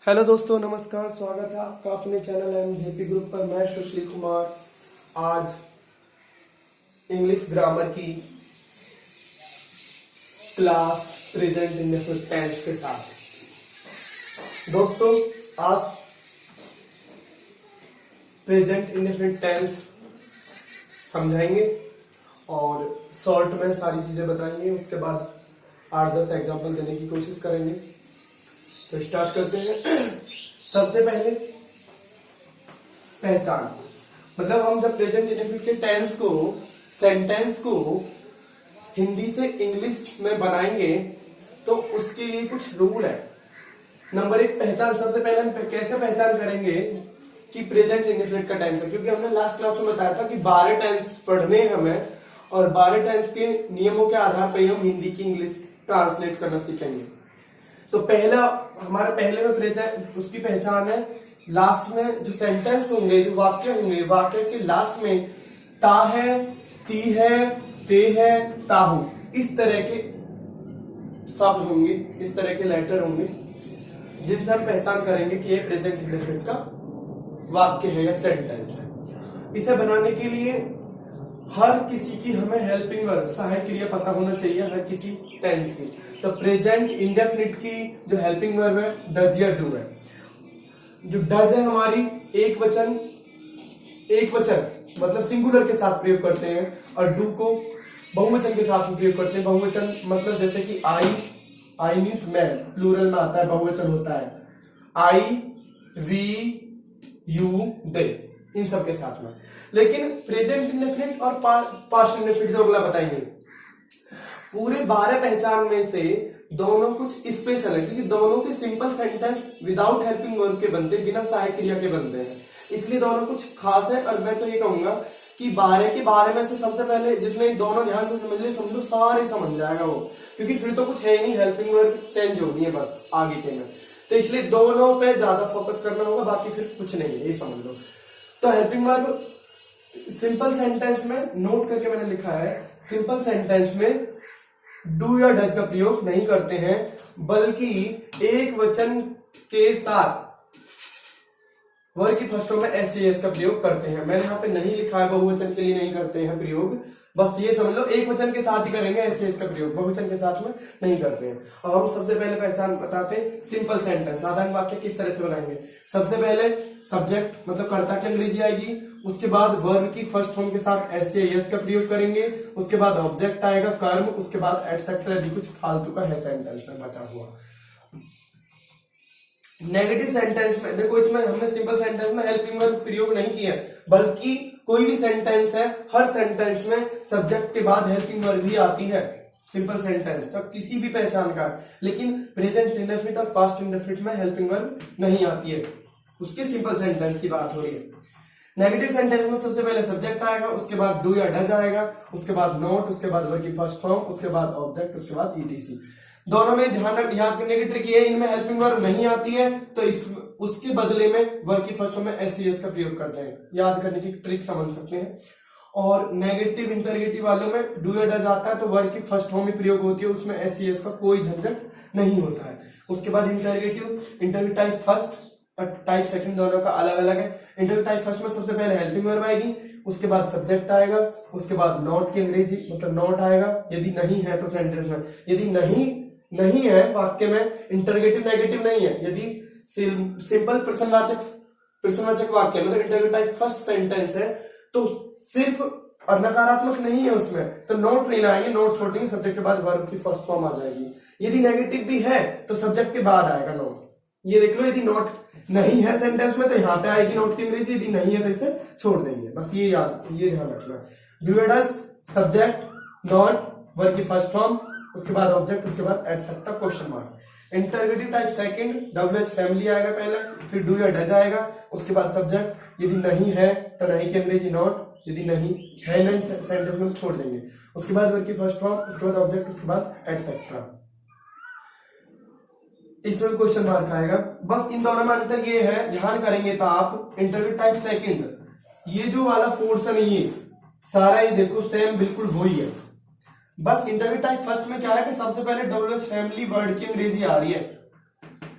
Hello दोस्तों, नमस्कार। स्वागत है आपका अपने चैनल एमजेपी ग्रुप पर। मैं सुशील कुमार आज इंग्लिश ग्रामर की क्लास प्रेजेंट इंडेफिनिट टेंस के साथ। दोस्तों, आज प्रेजेंट इंडेफिनिट टेंस समझाएंगे और शॉर्ट में सारी चीजें बताएंगे। उसके बाद 8-10 एग्जाम्पल देने की कोशिश करेंगे। तो स्टार्ट करते हैं। सबसे पहले पहचान, मतलब हम जब प्रेजेंट इंडेफिनिट के टेंस को, सेंटेंस को हिंदी से इंग्लिश में बनाएंगे तो उसके लिए कुछ रूल है। नंबर 1, पहचान। सबसे पहले हम कैसे पहचान करेंगे कि प्रेजेंट इंडेफिनिट का टेंस है, क्योंकि हमने लास्ट क्लास में बताया था कि 12 टेंस पढ़ने हैं हमें और 12 टेंस के नियमों के आधार पर ही हम हिंदी की इंग्लिश ट्रांसलेट करना सीखेंगे। तो पहला हमारा पहले में प्रेजेंट उसकी पहचान है। लास्ट में जो सेंटेंस होंगे, जो वाक्य होंगे, वाक्य के लास्ट में ता है, ती है, ते है, ताहू, इस तरह के शब्द होंगे, इस तरह के लेटर होंगे जिनसे हम पहचान करेंगे कि ये प्रेजेंट इंडेफिनिट का वाक्य है या सेंटेंस है। इसे बनाने के लिए हर किसी की हमें हेल्पिंग वर्ब, सहायक क्रिया पता होना चाहिए हर किसी टेंस की। तो प्रेजेंट इंडेफिनिट की जो हेल्पिंग वर्ब है डज या डू है। जो डज है हमारी एक वचन मतलब सिंगुलर के साथ प्रयोग करते हैं और डू को बहुवचन के साथ प्रयोग करते हैं। बहुवचन मतलब जैसे कि आई मीन्स मैं, प्लूरल में आता है, बहुवचन होता है आई, वी, यू, दे, इन सब के साथ में। लेकिन प्रेजेंट इंडेफिनिट और पास्ट इंडेफिनिट जो अगला बताएंगे, पूरे 12 पहचान में से दोनों कुछ स्पेशल है, क्योंकि दोनों के simple sentence without helping verb के बनते, बिना सहायक क्रिया के बनते हैं, इसलिए दोनों कुछ खास है। और मैं तो ये कहूंगा कि 12 के 12 में से सबसे पहले जिसमें दोनों ध्यान से समझ ले, समझो सारे समझ जाएगा वो, क्योंकि फिर तो कुछ है ही नहीं, हेल्पिंग वर्ब चेंज होनी है बस आगे के में। तो इसलिए दोनों पे ज्यादा फोकस करना होगा, बाकी फिर कुछ नहीं है, ये समझ लो। तो हेल्पिंग वर्ब सिंपल सेंटेंस में, नोट करके मैंने लिखा है, सिंपल सेंटेंस में डू या डज का प्रयोग नहीं करते हैं, बल्कि एक वचन के साथ वर्ब की फर्स्ट फॉर्म में एस का प्रयोग करते हैं। मैंने यहाँ पे नहीं लिखा है बहुवचन के लिए नहीं करते हैं प्रयोग, बस ये समझ लो एक वचन के साथ ही करेंगे एस का प्रयोग, बहुवचन के साथ में नहीं करते हैं। अब हम सबसे पहले पहचान बताते हैं सिंपल सेंटेंस, साधारण वाक्य किस तरह से बनाएंगे। सबसे पहले सब्जेक्ट मतलब कर्ता की अंग्रेजी आएगी, उसके बाद वर्ब की फर्स्ट फॉर्म के साथ एस का प्रयोग करेंगे, उसके बाद ऑब्जेक्ट आएगा कर्म, उसके बाद एटसेट्रा, यदि कुछ फालतू का है सेंटेंस में बचा हुआ। नेगेटिव सेंटेंस में देखो, इसमें हमने सिंपल सेंटेंस में हेल्पिंग वर्ब प्रयोग नहीं किया, बल्कि कोई भी सेंटेंस है, हर सेंटेंस में सब्जेक्ट के बाद हेल्पिंग वर्ब भी आती है। सिंपल सेंटेंस जब किसी भी पहचान का, लेकिन प्रेजेंट इंडेफिनिट और पास्ट इंडेफिनिट में हेल्पिंग वर्ब नहीं आती है, उसके सिंपल सेंटेंस की बात हो रही है। नेगेटिव सेंटेंस में सबसे पहले सब्जेक्ट आएगा, उसके बाद डू या डज आएगा, उसके बाद नॉट, उसके बाद वर्ब की फर्स्ट फॉर्म, उसके बाद ऑब्जेक्ट, उसके बाद ईटीसी। दोनों में याद करने की ट्रिक ये है, इनमें हेल्पिंग वर्ब नहीं आती है तो उसके बदले में वर्ब की फर्स्ट फॉर्म में एस का प्रयोग करते हैं। याद करने की ट्रिक समझ सकते हैं। और नेगेटिव इंटरगेटिव वालों में डू या डज आता है तो वर्ब की फर्स्ट फॉर्म में प्रयोग होती है, उसमें एस का कोई झंझट नहीं होता है। उसके बाद इंटरव्यू टाइप फर्स्ट और टाइप सेकंड दोनों का अलग अलग है। इंटरव्यू टाइप फर्स्ट में सबसे पहले हेल्पिंग वर्ब आएगी, उसके बाद सब्जेक्ट आएगा, उसके बाद नॉट की अंग्रेजी मतलब नॉट आएगा, यदि नहीं है तो सेंटेंस में, यदि नहीं है वाक्य में, इंटरगेटिव नेगेटिव नहीं है, यदि सिंपल प्रश्नवाचक वाक्य मतलब इंटरव्यू टाइप फर्स्ट सेंटेंस है तो सिर्फ और नकारात्मक नहीं है उसमें, तो नोट नहीं लाएंगे, नोट छोड़ देंगे, सब्जेक्ट के बाद वर्ब की फर्स्ट फॉर्म आ जाएगी। यदि नेगेटिव भी है तो सब्जेक्ट के बाद आएगा नोट। ये देख लो, यदि नोट नहीं है सेंटेंस में तो यहाँ पे आएगी नोट की अंग्रेजी, यदि नहीं है तो इसे छोड़ देंगे, बस ये ध्यान रखना। डू या डज, सब्जेक्ट, नॉट, वर्ब की फर्स्ट फॉर्म, उसके बाद ऑब्जेक्ट, उसके बाद etcetera question mark. Interrogative type second WH family आएगा पहले, फिर डू या डज आएगा, उसके बाद सब्जेक्ट, यदि नहीं है तो नहीं की अंग्रेजी नॉट, यदि नहीं है नहीं सेंटेंस में छोड़ देंगे, उसके बाद वर्ब की फर्स्ट फॉर्म, उसके बाद ऑब्जेक्ट, उसके बाद एटसेट्रा। इसमें क्वेश्चन मार्क आएगा। बस इन दोनों में अंतर ये है, ध्यान करेंगे तो आप इंटरव्यू टाइप सेकंड, ये जो वाला पोर्शन है ये सारा ही देखो सेम बिल्कुल वही है, बस इंटरव्यू टाइप फर्स्ट में क्या है कि सबसे पहले डब्ल्यूएच फैमिली वर्ड की अंग्रेजी आ रही है,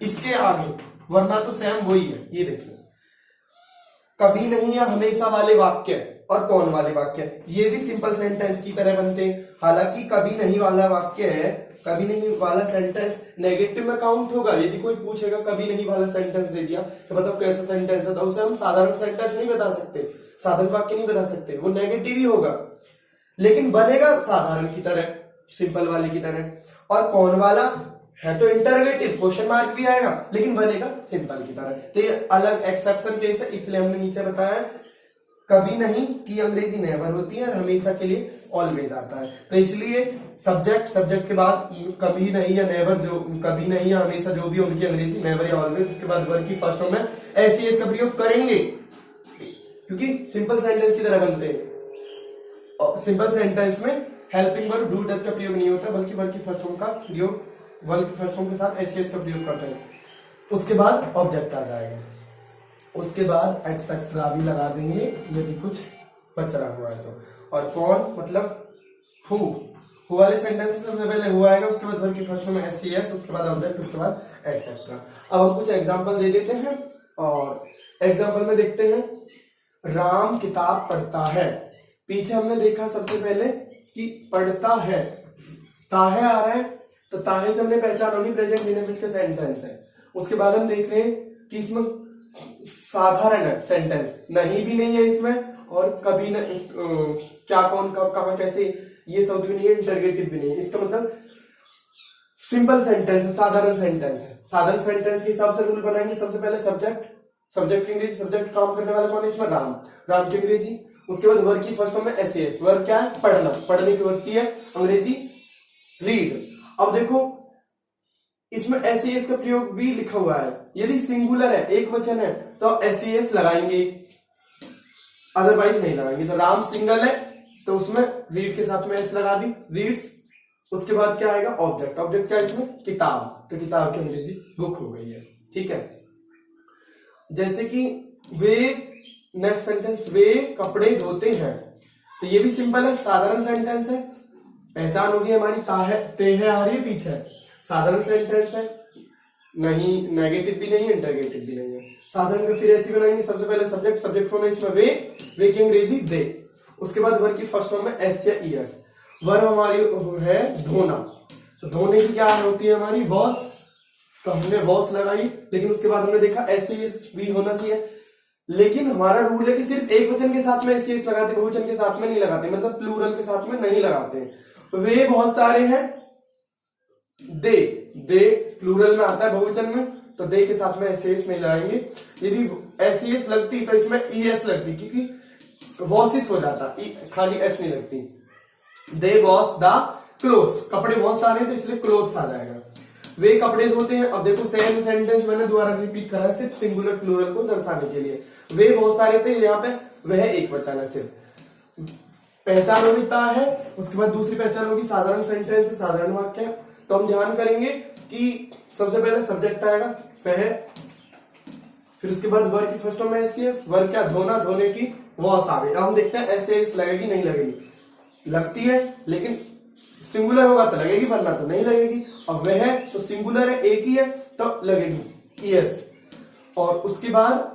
इसके आगे वरना तो सेम वही है। ये देखिए, कभी नहीं या हमेशा वाले वाक्य और कौन वाले वाक्य, ये भी सिंपल सेंटेंस की तरह बनते हैं। हालांकि कभी नहीं वाला वाक्य है, कभी नहीं वाला सेंटेंस नेगेटिव में काउंट होगा। यदि कोई पूछेगा कभी नहीं वाला सेंटेंस दे दिया तो बताओ कैसा सेंटेंस है, तो उसे हम साधारण सेंटेंस नहीं बता सकते, साधारण वाक्य नहीं बता सकते, वो नेगेटिव ही होगा, लेकिन बनेगा साधारण की तरह, सिंपल वाले की तरह। और कौन वाला है तो इंटरगेटिव, क्वेश्चन मार्क भी आएगा, लेकिन बनेगा सिंपल की तरह। तो ये अलग एक्सेप्शन केस है, इसलिए हमने नीचे बताया कभी नहीं की अंग्रेजी नेवर होती है और हमेशा के लिए ऑलवेज आता है। तो इसलिए सब्जेक्ट के बाद कभी नहीं या नेवर, जो कभी नहीं या हमेशा जो भी उनकी अंग्रेजी नेवर या ऑलवेज, उसके बाद वर्ब की फर्स्ट फॉर्म में एस का प्रयोग करेंगे, क्योंकि सिंपल सेंटेंस की तरह बनते हैं। सिंपल सेंटेंस में हेल्पिंग वर्ब डू डज का प्रयोग नहीं होता, बल्कि वर्ब की फर्स्ट फॉर्म का प्रयोग, वर्ब की फर्स्ट फॉर्म के साथ एस का प्रयोग करते हैं। उसके बाद ऑब्जेक्ट आ जाएगा, उसके बाद एटसेट्रा भी लगा देंगे यदि कुछ बच रहा हुआ है तो। और कौन मतलब हु वाले सेंटेंस से सबसे पहले हु आएगा, उसके बाद वर्ब की फर्स्ट फॉर्म में एस, उसके बाद ऑब्जेक्ट, उसके बाद एटसेट्रा। अब हम कुछ एग्जांपल दे देते हैं और एग्जांपल में देखते हैं। राम किताब पढ़ता है, पीछे हमने देखा सबसे पहले कि पढ़ता है, ताहे आ रहा है, तो ताहे से हमने पहचान होगी प्रेजेंट इंडेफिनिट का सेंटेंस है। उसके बाद हम देख रहे हैं कि इसमें साधारण है सेंटेंस, नहीं भी नहीं है इसमें, और कभी न क्या कौन कब कहां कैसे, ये शब्द भी नहीं है, इंटरगेटिव भी नहीं है। इसका मतलब सिंपल सेंटेंस है, साधारण सेंटेंस है। साधारण सेंटेंस के हिसाब से रूल बनाएंगे। सबसे पहले सब्जेक्ट की अंग्रेजी, सब्जेक्ट काम करने वाला कौन है इसमें, राम की अंग्रेजी। उसके बाद वर्ब की फर्स्ट फॉर्म में एस, वर्ब क्या है, पढ़ना, पढ़ने की वर्ब की है अंग्रेजी रीड। अब देखो इसमें एस का प्रयोग भी लिखा हुआ है, यदि सिंगुलर है, एक वचन है, तो एस लगाएंगे, अदरवाइज नहीं लगाएंगे। तो राम सिंगल है तो उसमें रीड के साथ में एस लगा दी, रीड्स। उसके बाद क्या आएगा, ऑब्जेक्ट, ऑब्जेक्ट क्या है इसमें, किताब, तो किताब की अंग्रेजी बुक हो गई है। ठीक है, जैसे कि वे, नेक्स्ट सेंटेंस, वे कपड़े धोते हैं, तो ये भी सिंपल है, साधारण सेंटेंस है। पहचान होगी हमारी, ते है आ रही है पीछे, साधारण सेंटेंस है, नहीं नेगेटिव भी नहीं है, इंटरगेटिव भी नहीं है। साधारण में फिर ऐसी बनाएंगे, सबसे पहले सब्जेक्ट होना इसमें वे की अंग्रेजी दे। उसके बाद वर्ब की फर्स्ट फॉर्म में एस या ईएस। वर्ब हमारी है धोना, तो धोने की क्या होती है हमारी, वॉश, तो हमने वॉश लगाई, लेकिन उसके बाद हमने देखा एस भी होना चाहिए। लेकिन हमारा रूल है कि सिर्फ एक वचन के साथ में एस लगाते, बहुवचन के साथ में नहीं लगाते, मतलब प्लूरल के साथ में नहीं लगाते। वे बहुत सारे हैं, दे प्लूरल में आता है बहुवचन में, तो दे के साथ में एस नहीं लगाएंगे। यदि एस लगती तो इसमें ईएस लगती, क्योंकि वॉशिस हो जाता, खाली एस नहीं लगती। दे वॉश द क्लोथ्स, कपड़े बहुत सारे थे इसलिए क्लोथ्स आ जाएगा। वे कपड़े धोते हैं। अब देखो सेम सेंटेंस मैंने दोबारा रिपीट करा है, सिर्फ सिंगुलर प्लूरल को दर्शाने के लिए। वे बहुत सारे थे, यहाँ पे वह एक वचन है सिर्फ। पहचान होगी ता है, उसके बाद दूसरी पहचान होगी साधारण सेंटेंस, साधारण वाक्य। तो हम ध्यान करेंगे कि सबसे पहले सब्जेक्ट आएगा वह, फिर उसके बाद वर्ब की फर्स्ट फॉर्म में एस, वर्ब क्या, धोना, धोने की वॉश आ गई। अब हम देखते हैं एस लगेगी नहीं लगेगी, लगती है, लेकिन सिंगुलर होगा तो लगेगी, वरना तो नहीं लगेगी। अब वह है तो सिंगुलर है, एक ही है, तो लगेगी ईएस। और उसके बाद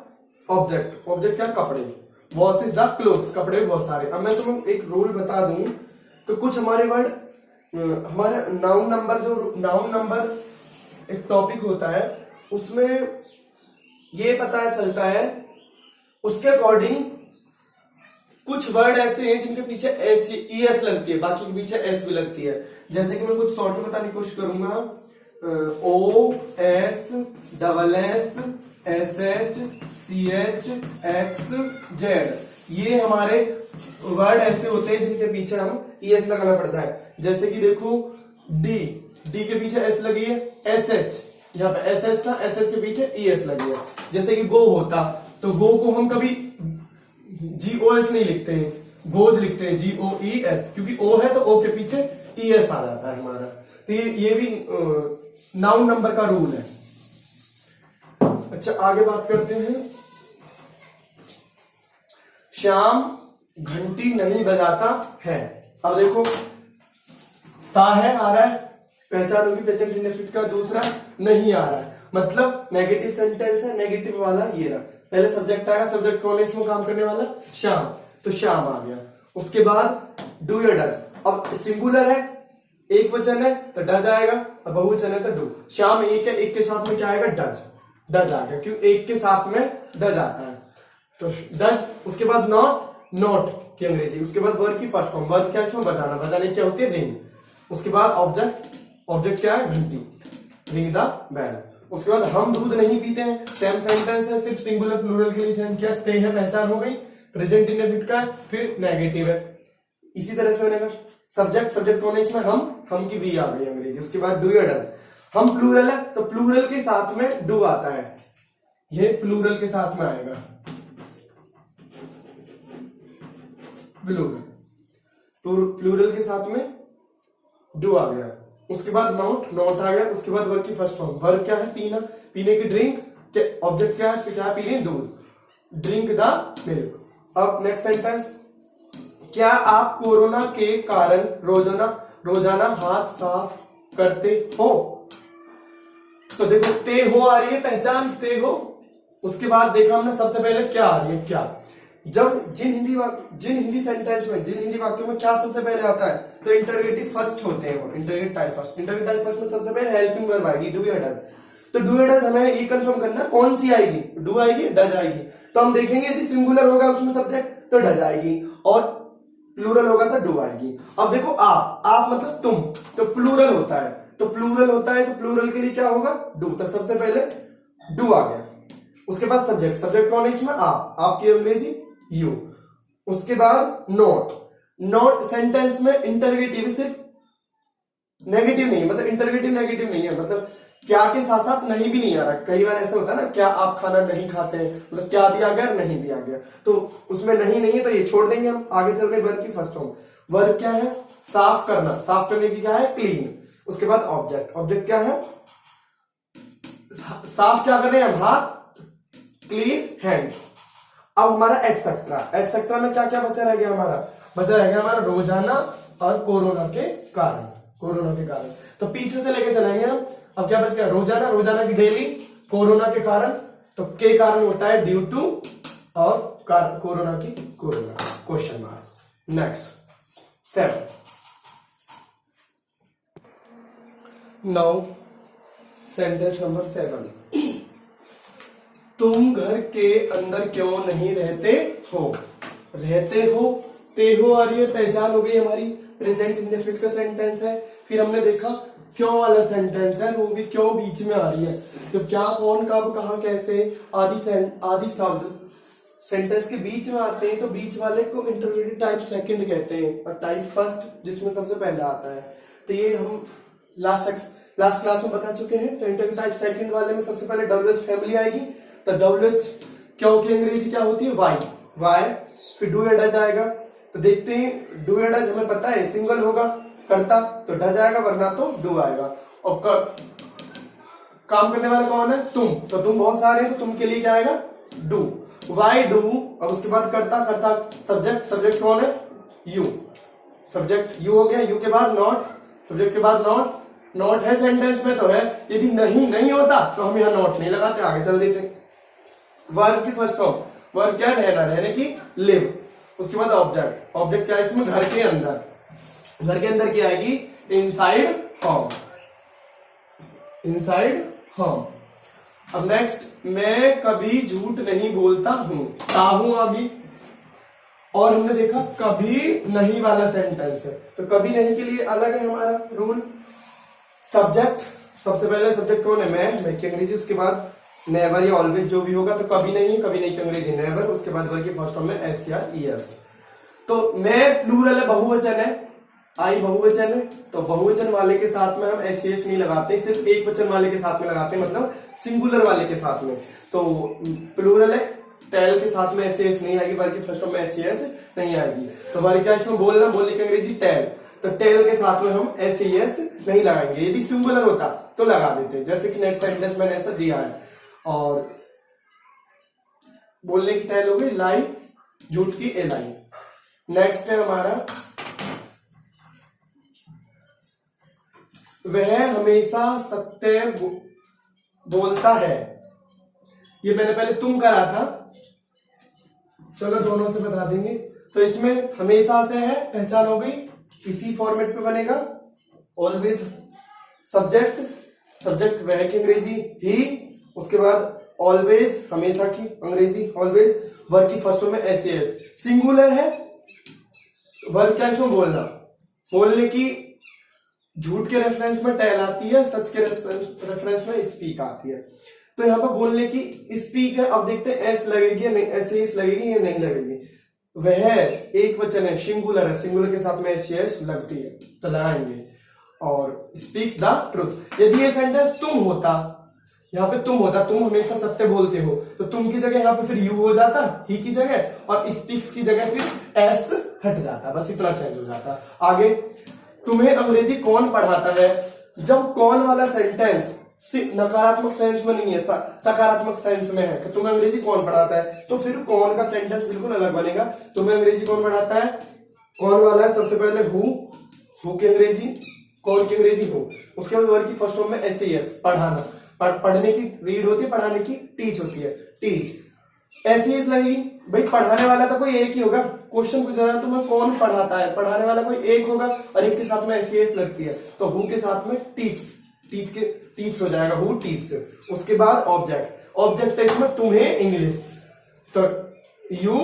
ऑब्जेक्ट क्या, कपड़े, वॉश इज द क्लोथ्स, कपड़े बहुत सारे। अब मैं तुम्हें एक रूल बता दूं, तो कुछ हमारे वर्ड, हमारे नाउन नंबर एक टॉपिक होता है, उसमें ये पता चलता है, उसके अकॉर्डिंग कुछ वर्ड ऐसे हैं जिनके पीछे एस ईएस लगती है, बाकी के पीछे एस भी लगती है। जैसे कि मैं कुछ शॉर्ट में बताने की कोशिश करूंगा, O S double S S H C H X Z, ये हमारे वर्ड ऐसे होते हैं जिनके पीछे हम ईएस लगाना पड़ता है। जैसे कि देखो डी के पीछे एस लगी है, एस एच, यहाँ पे एस एच था, एस एच के पीछे ईएस लगी है। जैसे कि गो होता, तो गो को हम कभी GOS नहीं लिखते हैं, गोज लिखते हैं GOES, क्योंकि ओ है तो ओ के पीछे ES आ जाता है हमारा। तो ये भी नाउन नंबर का रूल है। अच्छा, आगे बात करते हैं। श्याम घंटी नहीं बजाता है। अब देखो ता है आ रहा है, पहचान होगी प्रेजेंट इंडेफिनिट का, दूसरा नहीं आ रहा है। मतलब नेगेटिव सेंटेंस है, नेगेटिव वाला ये रहा। पहले सब्जेक्ट आएगा, सब्जेक्ट कौन है इसमें काम करने वाला? श्याम, तो श्याम आ गया। उसके बाद डू या डज, अब सिंगुलर है, एक वचन है तो डज आएगा, और बहुवचन है तो डू। श्याम एक है, एक के साथ में क्या आएगा? डज, डज आ गया, क्यों? एक के साथ में डज आता है तो डज। उसके बाद नॉट, नॉट की अंग्रेजी। उसके बाद वर्ब की फर्स्ट फॉर्म, वर्ब क्या है इसमें? बजाना, बजाने क्या होती है? रिंग। उसके बाद ऑब्जेक्ट, ऑब्जेक्ट क्या है? घंटी, रिंग द बेल। उसके बाद हम दूध नहीं पीते हैं, सेम सेंटेंस है, सिर्फ सिंगुलर प्लूरल के लिए चेंज किया। ते है पहचान हो गई, प्रेजेंट इंडेफिनिट का है, फिर नेगेटिव है। इसी तरह से बनेगा सब्जेक्ट, सब्जेक्ट कौन है इसमें? हम की वी आ गई अंग्रेजी। उसके बाद डू या डज, हम प्लूरल है तो प्लूरल के साथ में डू आता है, ये प्लूरल के साथ में आएगा, प्लूरल, प्लूरल के साथ में डू आ गया। उसके बाद नॉट, नॉट आ गया। उसके बाद वर्ब की फर्स्ट फॉर्म, वर्ब क्या है? पीना, पीने की ड्रिंक, ऑब्जेक्ट क्या है? क्या पीने? दूध, ड्रिंक द मिल्क। अब नेक्स्ट सेंटेंस, क्या आप कोरोना के कारण रोजाना रोजाना हाथ साफ करते हो? तो देखो ते हो आ रही है, पहचान ते हो। उसके बाद देखा हमने सबसे पहले क्या आ रही है? क्या। जब जिन हिंदी सेंटेंस में, जिन हिंदी वाक्यों में क्या सबसे पहले आता है? तो इंटरगेटिव फर्स्ट होते हैं वो, interrogative type first. Interrogative type first में सबसे पहले हेल्पिंग वर्ब आएगी, डू या डज। तो डू या डज हमें ये कंफर्म करना कौन सी आएगी? डू आएगी, डज आएगी। तो हम देखेंगे यदि सिंगुलर होगा उसमें सब्जेक्ट तो डज आएगी, और प्लूरल होगा तो डू आएगी। अब देखो आप मतलब तुम, तो प्लूरल होता है, तो प्लूरल होता है तो प्लूरल के लिए क्या होगा? डू। तो सबसे पहले डू आ गया। उसके बाद सब्जेक्ट, सब्जेक्ट कौन है इसमें? आप, आपकी अंग्रेजी यू। उसके बाद नॉट, नॉट सेंटेंस में इंटरगेटिव, सिर्फ नेगेटिव नहीं, मतलब इंटरगेटिव नेगेटिव नहीं है, मतलब क्या के साथ साथ नहीं भी नहीं आ रहा। कई बार ऐसा होता है ना, क्या आप खाना नहीं खाते हैं, मतलब क्या भी आ गया नहीं भी आ गया, तो उसमें नहीं नहीं है तो ये छोड़ देंगे हम। आगे चल रहे वर्ब की फर्स्ट फॉर्म, वर्ब क्या है? साफ करना, साफ करने की क्या है? क्लीन। उसके बाद ऑब्जेक्ट, ऑब्जेक्ट क्या है? साफ क्या कर रहे हैं हम? हाथ, क्लीन हैंड्स। अब हमारा एक्सेट्रा, एक्सेट्रा में क्या क्या बचा रह गया हमारा? बचा रह गया हमारा रोजाना और कोरोना के कारण, कोरोना के कारण। तो पीछे से लेके चलेंगे हम। अब क्या बच गया? रोजाना, रोजाना की डेली, कोरोना के कारण, तो के कारण होता है ड्यू टू, और कोरोना की corona, question mark. Next 7, now sentence number 7, तुम घर के अंदर क्यों नहीं रहते हो? रहते हो, ते हो आ रही है, पहचान हो गई हमारी, प्रेजेंट इंडेफिनिट का सेंटेंस है। फिर हमने देखा क्यों वाला सेंटेंस है, वो भी क्यों बीच में आ रही है, तो क्या, कौन, कब, कहां, कैसे आदि शब्द सेंटेंस के बीच में आते हैं, तो बीच वाले को इंटररोगेटिव टाइप सेकंड कहते हैं, और टाइप फर्स्ट जिसमें सबसे पहले आता है। तो ये हम लास्ट क्लास में बता चुके हैं। तो इंटररोगेटिव टाइप सेकंड वाले में सबसे पहले WH फैमिली आएगी, तो WH क्यों की अंग्रेजी क्या होती है? Y, Y. फिर डू या डज आएगा, तो देखते हैं डू या डज हमें पता है सिंगल होगा, करता तो डज आएगा, वरना तो डू आएगा। और काम करने वाला कौन है? तुम, तो तुम बहुत सारे हैं तो तुम के लिए क्या आएगा? Do, why do. और उसके बाद करता, करता सब्जेक्ट, सब्जेक्ट कौन है? यू, सब्जेक्ट यू हो गया। यू के बाद नॉट, सब्जेक्ट के बाद नॉट, नॉट है सेंटेंस में तो है, यदि नहीं होता तो हम यहाँ नॉट नहीं लगाते, आगे चल देते। वर्ब की फर्स्ट फॉर्म, वर्ब क्या है? रहना, रहने की, लिव। उसके बाद ऑब्जेक्ट, ऑब्जेक्ट क्या है इसमें? घर के अंदर, घर के अंदर क्या आएगी? Inside home, inside home. अब नेक्स्ट, मैं कभी झूठ नहीं बोलता हूं, ताहू आ गई। और हमने देखा कभी नहीं वाला सेंटेंस है, तो कभी नहीं के लिए अलग है हमारा रूल। सब्जेक्ट, सबसे पहले सब्जेक्ट कौन है? मैं की अंग्रेजी। उसके बाद नेवर या ऑलवेज जो भी होगा, तो कभी नहीं, कभी नहीं की अंग्रेजी नेवर। उसके बाद वर्ब की फर्स्ट फॉर्म में एस या ईएस। तो मैं प्लूरल है, बहुवचन है, आई बहुवचन है, तो बहुवचन वाले के साथ में हम एस नहीं लगाते, सिर्फ एक वचन वाले के साथ में लगाते हैं, मतलब सिंगुलर वाले के साथ में। तो प्लूरल है, टेल के साथ में एस नहीं आएगी, वर्ब की फर्स्ट फॉर्म में एस नहीं आएगी। तो वर्ब क्या इसमें बोलना, बोलने की अंग्रेजी टेल, तो टेल के साथ में हम एस नहीं लगाएंगे। यदि सिंगुलर होता तो लगा देते, जैसे कि नेक्स्ट सेंटेंस मैंने ऐसा दिया है। और बोलने की टेल हो गई लाई, झूठ की ए लाई। नेक्स्ट है हमारा, वह हमेशा सत्य बोलता है। ये मैंने पहले तुम करा था, चलो दोनों से बता देंगे। तो इसमें हमेशा से है, पहचान हो गई, इसी फॉर्मेट पे बनेगा। ऑलवेज सब्जेक्ट, सब्जेक्ट वह की अंग्रेजी ही, उसके बाद ऑलवेज हमेशा की अंग्रेजी ऑलवेज, वर्ब की फर्स्ट फॉर्म में एस, सिंगुलर है। वर्ब क्या इसमें बोलना, बोलने की झूठ के रेफरेंस में टेल आती है, सच के रेफरेंस में स्पीक आती है। तो यहाँ पर बोलने की स्पीक है। अब देखते हैं एस लगेगी या नहीं, एस लगेगी या नहीं लगेगी। वह एक वचन है, सिंगुलर है, सिंगुलर के साथ में एस लगती है तो लगाएंगे। और स्पीक्स द ट्रुथ, यदि ये सेंटेंस तुम होता, यहाँ पे तुम होता, तुम हमेशा सत्य बोलते हो, तो तुम की जगह यहाँ पे फिर यू हो जाता, ही की जगह, और स्पीक्स की जगह फिर एस हट जाता, बस इतना चेंज हो जाता। आगे, तुम्हें अंग्रेजी कौन पढ़ाता है। जब कौन वाला सेंटेंस नकारात्मक सेंस में नहीं है, सकारात्मक सेंस में है कि तुम्हें अंग्रेजी कौन पढ़ाता है, तो फिर कौन का सेंटेंस बिल्कुल अलग बनेगा। तुम्हें अंग्रेजी कौन पढ़ाता है, कौन वाला है, सबसे पहले हु की अंग्रेजी, कौन की अंग्रेजी हो, उसके बाद वर्ब की फर्स्ट फॉर्म में एस, पढ़ाना, पढ़ने की रीड होती है, पढ़ाने की टीच होती है, टीच। एस लगेगी, भाई पढ़ाने वाला तो कोई एक ही होगा, क्वेश्चन पूछ रहा है तुम्हें कौन पढ़ाता है, पढ़ाने वाला कोई एक होगा, और एक के साथ में एस लगती है, तो हु के साथ में टीच हो जाएगा, हु टीच। उसके बाद ऑब्जेक्ट, ऑब्जेक्ट है इसमें तुम्हें इंग्लिश, तो you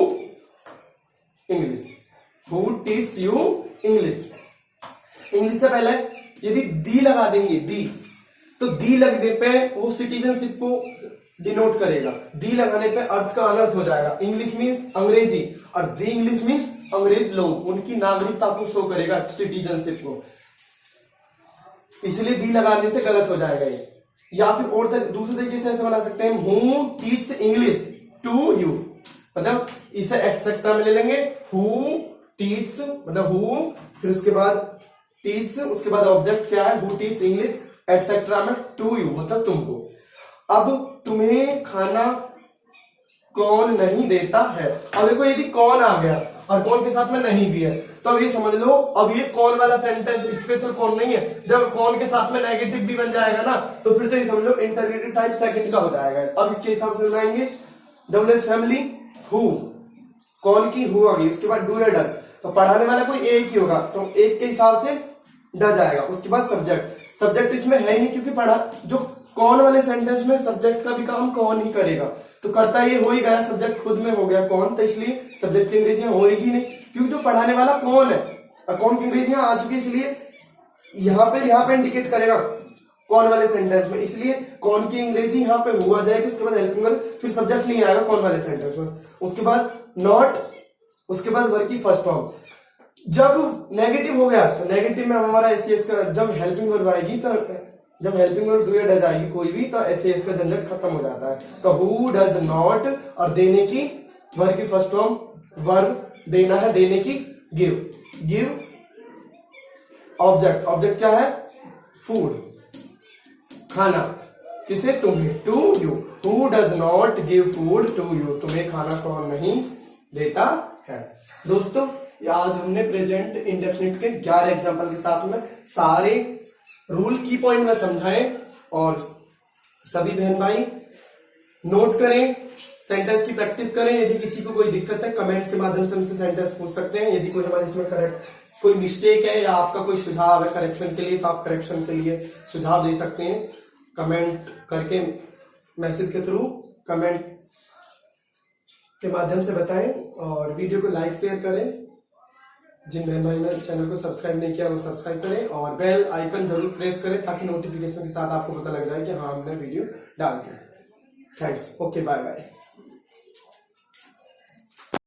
English, who teach you English. English से पहले यदि दी लगा देंगे, दी, तो दी लगने पे वो सिटीजनशिप को डिनोट करेगा। दी लगाने पे अर्थ का अनर्थ हो जाएगा। इंग्लिश मींस अंग्रेजी, और दी इंग्लिश मींस अंग्रेज लोग, उनकी नागरिकता को शो करेगा, सिटीजनशिप को, इसलिए दी लगाने से गलत हो जाएगा ये। या फिर और दूसरे तरीके से ऐसे बना सकते हैं, who teach English to you, मतलब इसे एक्सेट्रा में ले लेंगे, हु टीच मतलब हु, फिर उसके बाद टीच, उसके बाद ऑब्जेक्ट क्या है, हु टीच इंग्लिश एक्सेट्रा में टू यू, मतलब तुमको। अब तुम्हें खाना कौन नहीं देता है। अब देखो यदि कौन आ गया और कौन के साथ में नहीं भी है, तो अब ये समझ लो, अब ये कौन वाला सेंटेंस स्पेशल कौन नहीं है। जब कौन के साथ में नेगेटिव भी बन जाएगा ना, तो फिर तो ये समझ लो इंटरगेटिव टाइप सेकंड का हो जाएगा। अब इसके हिसाब से बनाएंगे, डबल फैमिली, हु, कौन की हु आ गई, उसके बाद डू या डज, तो पढ़ाने वाला कोई एक ही होगा, तो एक के हिसाब से डज आएगा। उसके बाद सब्जेक्ट, सब्जेक्ट इसमें है ही नहीं, क्योंकि पढ़ा जो कौन वाले सेंटेंस में सब्जेक्ट का भी काम कौन ही करेगा, तो करता ये हो ही गया, सब्जेक्ट खुद में हो गया कौन, तो इसलिए सब्जेक्ट की अंग्रेजी होएगी नहीं, क्योंकि जो पढ़ाने वाला कौन है, और कौन की अंग्रेजी आ चुकी है, इसलिए यहाँ पे इंडिकेट करेगा कौन वाले सेंटेंस में, इसलिए कौन की अंग्रेजी यहाँ पे हुआ जाएगी। उसके बाद हेल्पिंग वर्ब, फिर सब्जेक्ट नहीं आएगा कौन वाले सेंटेंस में। उसके बाद नॉट, उसके बाद वर्ब की फर्स्ट फॉर्म। जब नेगेटिव हो गया तो नेगेटिव में हमारा एस का, जब हेल्पिंग वर्ब आएगी, तो जब हेल्पिंग वर्ब डू या डज आएगी कोई भी, तो एस का झंझट खत्म हो जाता है। तो हु डज नॉट, और देने की वर्ब की फर्स्ट फॉर्म, वर्ब देना है, देने की गिव, गिव ऑब्जेक्ट, ऑब्जेक्ट क्या है, फूड, खाना, किसे, तुम्हें, to you, who does not give food to you, तुम्हें खाना कौन नहीं देता है। दोस्तों आज हमने प्रेजेंट इंडेफिनिट के 11 एग्जांपल के साथ में सारे रूल की पॉइंट में समझाए, और सभी बहन भाई नोट करें, सेंटेंस की प्रैक्टिस करें। यदि किसी को कोई दिक्कत है कमेंट के माध्यम से हमसे सेंटेंस पूछ सकते हैं। यदि कोई हमारे इसमें करेक्ट कोई मिस्टेक है या आपका कोई सुझाव है करेक्शन के लिए, तो आप करेक्शन के लिए सुझाव दे सकते हैं कमेंट करके, मैसेज के थ्रू कमेंट के माध्यम से बताएं, और वीडियो को लाइक शेयर करें। जिन बहन भाई ने चैनल को सब्सक्राइब नहीं किया वो सब्सक्राइब करें, और बेल आइकन जरूर प्रेस करें, ताकि नोटिफिकेशन के साथ आपको पता लग जाए कि हाँ हमने वीडियो डाल दिया। Thanks, okay, bye bye.